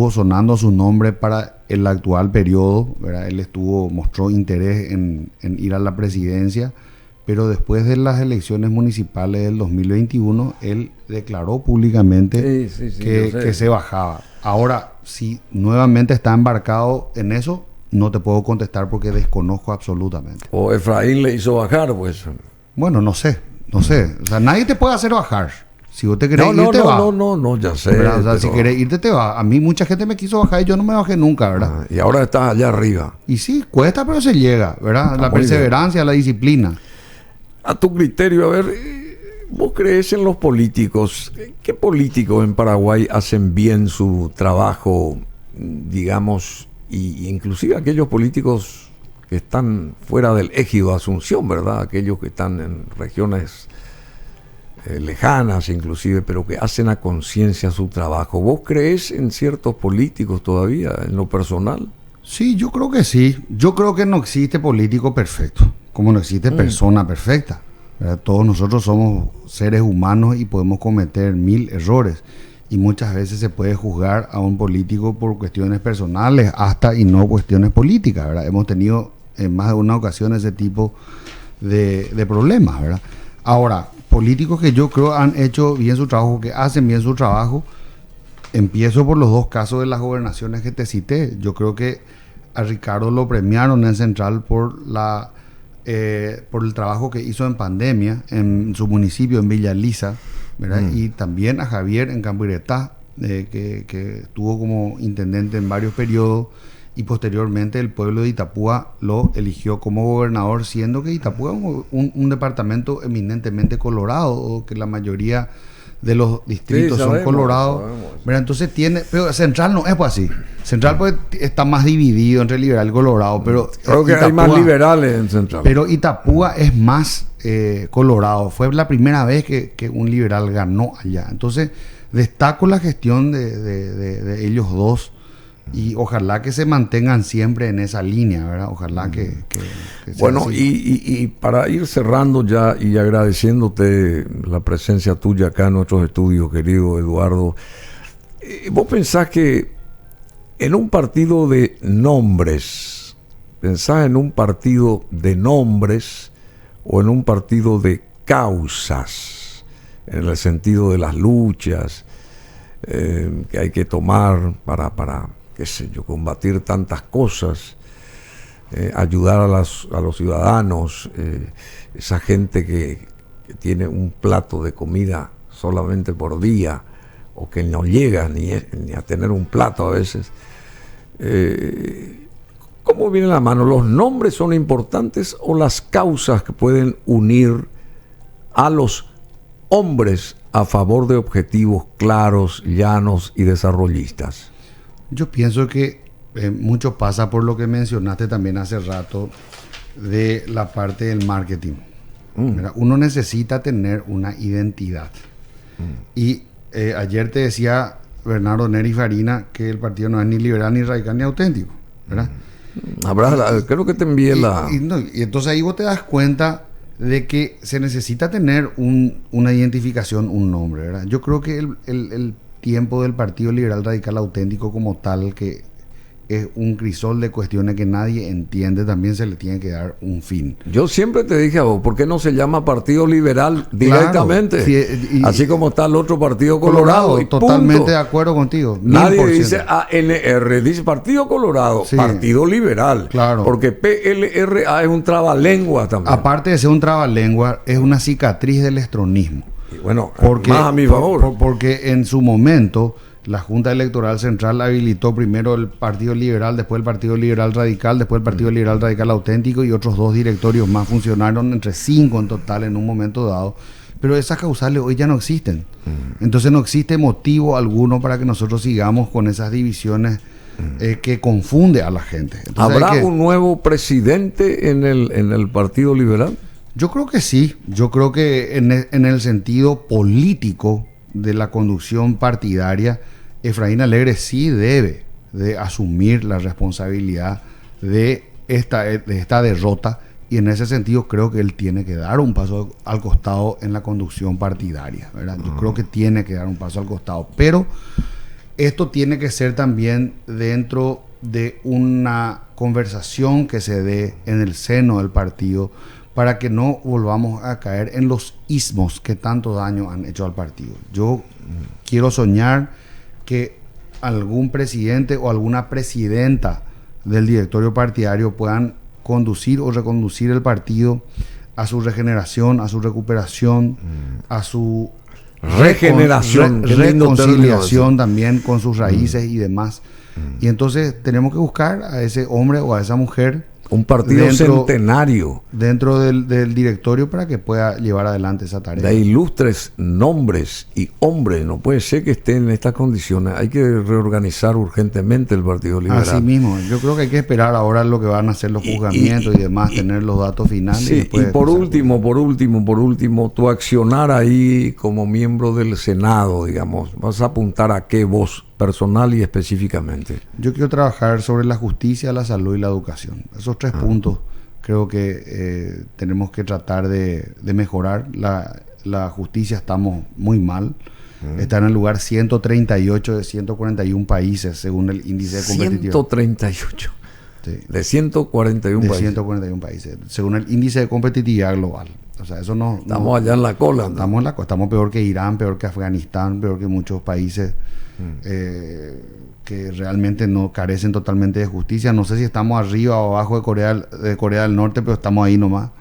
sonando su nombre para el actual periodo, ¿verdad? Él mostró interés en ir a la presidencia, pero después de las elecciones municipales del 2021, él declaró públicamente que se bajaba. Ahora, si nuevamente está embarcado en eso, no te puedo contestar porque desconozco absolutamente. ¿O Efraín le hizo bajar, pues? Bueno, no sé. O sea, nadie te puede hacer bajar. Si vos te querés ir, te vas. No, ya sé. O sea, si querés irte, te vas. A mí mucha gente me quiso bajar y yo no me bajé nunca, ¿verdad? Y ahora estás allá arriba. Y sí, cuesta, pero se llega, ¿verdad? La perseverancia, la disciplina. A tu criterio, a ver, ¿vos crees en los políticos? ¿Qué políticos en Paraguay hacen bien su trabajo, digamos, y inclusive aquellos políticos que están fuera del ejido de Asunción, ¿verdad? Aquellos que están en regiones lejanas inclusive, pero que hacen a conciencia su trabajo. ¿Vos crees en ciertos políticos todavía, en lo personal? Sí, yo creo que sí. Yo creo que no existe político perfecto, como no existe persona perfecta, ¿verdad? Todos nosotros somos seres humanos y podemos cometer 1000 errores. Y muchas veces se puede juzgar a un político por cuestiones personales, hasta y no cuestiones políticas, ¿verdad? Hemos tenido en más de una ocasión ese tipo de problemas, ¿verdad? Ahora, políticos que yo creo han hecho bien su trabajo, que hacen bien su trabajo, empiezo por los 2 casos de las gobernaciones que te cité. Yo creo que a Ricardo lo premiaron en Central por el trabajo que hizo en pandemia en su municipio, en Villa Elisa, ¿verdad? Y también a Javier en Campiretá, que estuvo como intendente en varios periodos, y posteriormente el pueblo de Itapúa lo eligió como gobernador, siendo que Itapúa es un departamento eminentemente colorado, que la mayoría de los distritos son colorados, ¿verdad? Entonces pero Central no es pues así. Central pues está más dividido entre liberal y colorado, pero creo que hay más liberales en Central. Pero Itapúa es más colorado. Fue la primera vez que un liberal ganó allá. Entonces destaco la gestión de ellos dos. Y ojalá que se mantengan siempre en esa línea, ¿verdad? Ojalá que sea bueno, así. y para ir cerrando ya y agradeciéndote la presencia tuya acá en nuestros estudios, querido Eduardo, vos pensás que en un partido de nombres, pensás en un partido de nombres o en un partido de causas, en el sentido de las luchas que hay que tomar para qué sé yo, combatir tantas cosas, ayudar a los ciudadanos, esa gente que tiene un plato de comida solamente por día, o que no llega ni a tener un plato a veces. ¿Cómo viene la mano? ¿Los nombres son importantes o las causas que pueden unir a los hombres a favor de objetivos claros, llanos y desarrollistas? Yo pienso que mucho pasa por lo que mencionaste también hace rato de la parte del marketing. Uno necesita tener una identidad. Y ayer te decía Bernardo Neri Farina que el partido no es ni liberal, ni radical, ni auténtico, ¿verdad? Creo que te envié y entonces ahí vos te das cuenta de que se necesita tener una identificación, un nombre, ¿verdad? Yo creo que el tiempo del Partido Liberal Radical Auténtico como tal, que es un crisol de cuestiones que nadie entiende, también se le tiene que dar un fin. Yo siempre te dije a vos, ¿por qué no se llama Partido Liberal directamente? Claro, sí, así como está el otro Partido Colorado. Totalmente punto. de acuerdo contigo. Nadie dice ANR, dice Partido Colorado, sí, Partido Liberal. Claro. Porque PLRA es un trabalengua también. Aparte de ser un trabalengua, es una cicatriz del estronismo. Y bueno, más a mi favor. Porque en su momento la Junta Electoral Central habilitó primero el Partido Liberal, después el Partido Liberal Radical, después el Partido Liberal Radical Auténtico, y otros 2 directorios más funcionaron, entre 5 en total en un momento dado. Pero esas causales hoy ya no existen. Entonces no existe motivo alguno para que nosotros sigamos con esas divisiones que confunde a la gente. Entonces, ¿habrá un nuevo presidente en el Partido Liberal? Yo creo que sí. Yo creo que en el sentido político de la conducción partidaria, Efraín Alegre sí debe de asumir la responsabilidad de esta derrota, y en ese sentido creo que él tiene que dar un paso al costado en la conducción partidaria, ¿verdad? Yo creo que tiene que dar un paso al costado, pero esto tiene que ser también dentro de una conversación que se dé en el seno del partido, para que no volvamos a caer en los ismos que tanto daño han hecho al partido. Yo quiero soñar que algún presidente o alguna presidenta del directorio partidario puedan conducir o reconducir el partido a su regeneración, a su recuperación, a su reconciliación también con sus raíces y demás. Y entonces tenemos que buscar a ese hombre o a esa mujer, un partido centenario dentro del directorio, para que pueda llevar adelante esa tarea. De ilustres nombres y hombres. No puede ser que estén en estas condiciones. Hay que reorganizar urgentemente el Partido Liberal. Así mismo. Yo creo que hay que esperar ahora lo que van a hacer los juzgamientos y demás, tener los datos finales. Sí, y por último, tu accionar ahí como miembro del Senado, digamos, ¿vas a apuntar a qué vos, personal y específicamente? Yo quiero trabajar sobre la justicia, la salud y la educación. Esos 3 puntos creo que tenemos que tratar de mejorar. La justicia estamos muy mal. Está en el lugar 138 de 141 países según el índice de competitividad. 138. Sí. De 141 países. 141 países, según el índice de competitividad global. O sea, eso no... Estamos allá en la cola. Estamos en la cola. Estamos peor que Irán, peor que Afganistán, peor que muchos países que realmente no carecen totalmente de justicia. No sé si estamos arriba o abajo de Corea del Norte, pero estamos ahí nomás.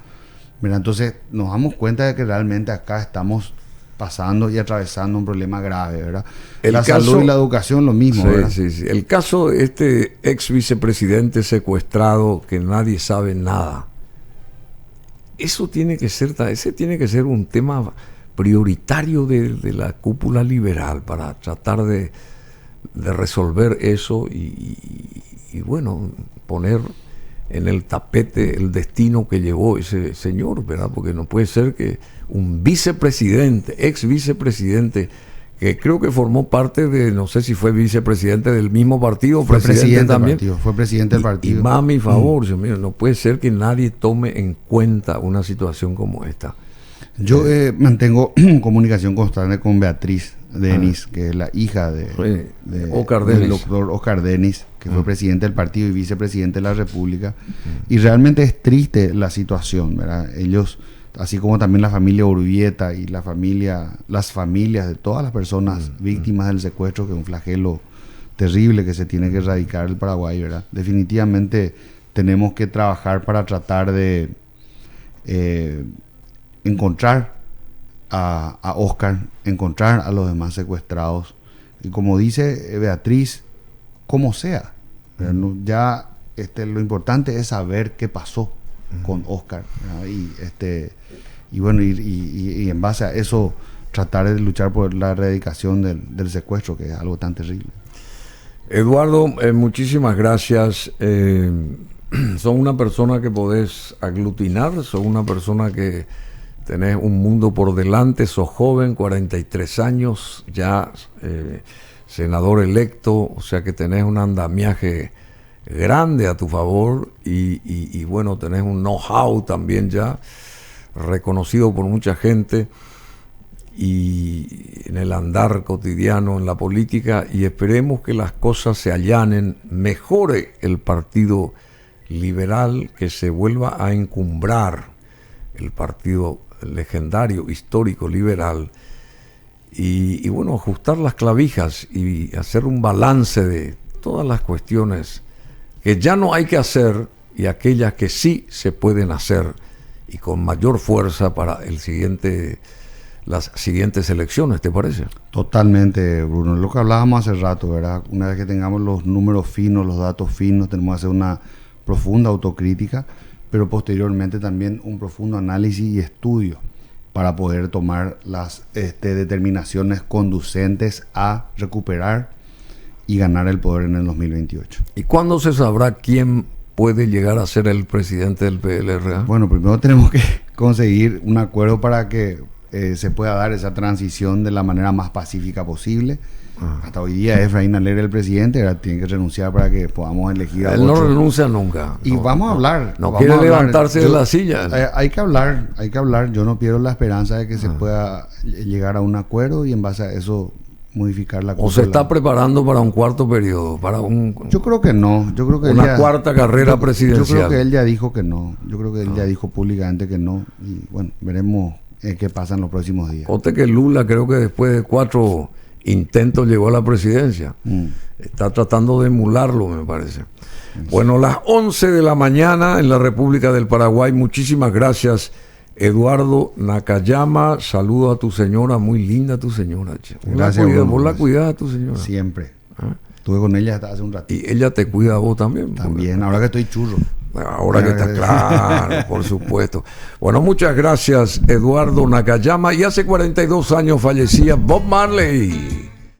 Mira, entonces nos damos cuenta de que realmente acá estamos pasando y atravesando un problema grave, ¿verdad? La salud y la educación, lo mismo, sí, ¿verdad? Sí. El caso de este ex vicepresidente secuestrado que nadie sabe nada. Ese tiene que ser un tema prioritario de la cúpula liberal para tratar de resolver eso y bueno, poner en el tapete el destino que llevó ese señor, ¿verdad? Porque no puede ser que un vicepresidente, ex vicepresidente, que creo que formó parte de, no sé si fue vicepresidente del mismo partido, fue presidente también. Fue presidente del partido. Y más a mi favor, mira, no puede ser que nadie tome en cuenta una situación como esta. Yo mantengo comunicación constante con Beatriz Denis, que es la hija de Oscar del Denis. doctor Oscar Denis, que fue presidente del partido y vicepresidente de la República. Y realmente es triste la situación, ¿verdad? Ellos, así como también la familia Urbieta y las familias de todas las personas víctimas del secuestro, que es un flagelo terrible que se tiene que erradicar el Paraguay, ¿verdad? Definitivamente tenemos que trabajar para tratar de encontrar a Oscar, encontrar a los demás secuestrados. Y como dice Beatriz, como sea. Ya lo importante es saber qué pasó con Oscar, ¿verdad? Y bueno, y en base a eso tratar de luchar por la erradicación del secuestro, que es algo tan terrible. Eduardo, muchísimas gracias. Son una persona que podés aglutinar, son una persona que tenés un mundo por delante, sos joven, 43 años, ya senador electo, o sea que tenés un andamiaje grande a tu favor y bueno, tenés un know-how también ya reconocido por mucha gente y en el andar cotidiano en la política, y esperemos que las cosas se allanen, mejore el Partido Liberal, que se vuelva a encumbrar el partido legendario, histórico, liberal, y bueno, ajustar las clavijas y hacer un balance de todas las cuestiones que ya no hay que hacer y aquellas que sí se pueden hacer y con mayor fuerza para las siguientes elecciones, ¿te parece? Totalmente, Bruno. Lo que hablábamos hace rato, ¿verdad? Una vez que tengamos los números finos, los datos finos, tenemos que hacer una profunda autocrítica, pero posteriormente también un profundo análisis y estudio para poder tomar las determinaciones conducentes a recuperar y ganar el poder en el 2028. ¿Y cuándo se sabrá quién puede llegar a ser el presidente del PLRA? Bueno, primero tenemos que conseguir un acuerdo para que se pueda dar esa transición de la manera más pacífica posible. Hasta hoy día Efraín Alegre el presidente, ahora tiene que renunciar para que podamos elegir a él otro. No renuncia nunca. Y vamos a hablar. No quiere levantarse de la silla. Hay que hablar. Yo no pierdo la esperanza de que se pueda llegar a un acuerdo y en base a eso modificar la cosa. ¿O se está preparando para un cuarto periodo? Yo creo que no. Yo creo que una cuarta carrera presidencial. Yo creo que él ya dijo que no. Yo creo que él ya dijo públicamente que no. Y bueno, veremos qué pasa en los próximos días. Ote que Lula, creo que después de 4 intentos llegó a la presidencia. Está tratando de emularlo, me parece. Bueno, las 11 de la mañana en la República del Paraguay. Muchísimas gracias, Eduardo Nakayama. Saludo a tu señora, muy linda tu señora. Gracias. ¿Vos la cuidás a tu señora? Siempre. Estuve con ella hasta hace un ratito. ¿Y ella te cuida a vos también? También, ahora que estoy churro. Ahora que está claro, por supuesto. Bueno, muchas gracias, Eduardo Nakayama. Y hace 42 años fallecía Bob Marley.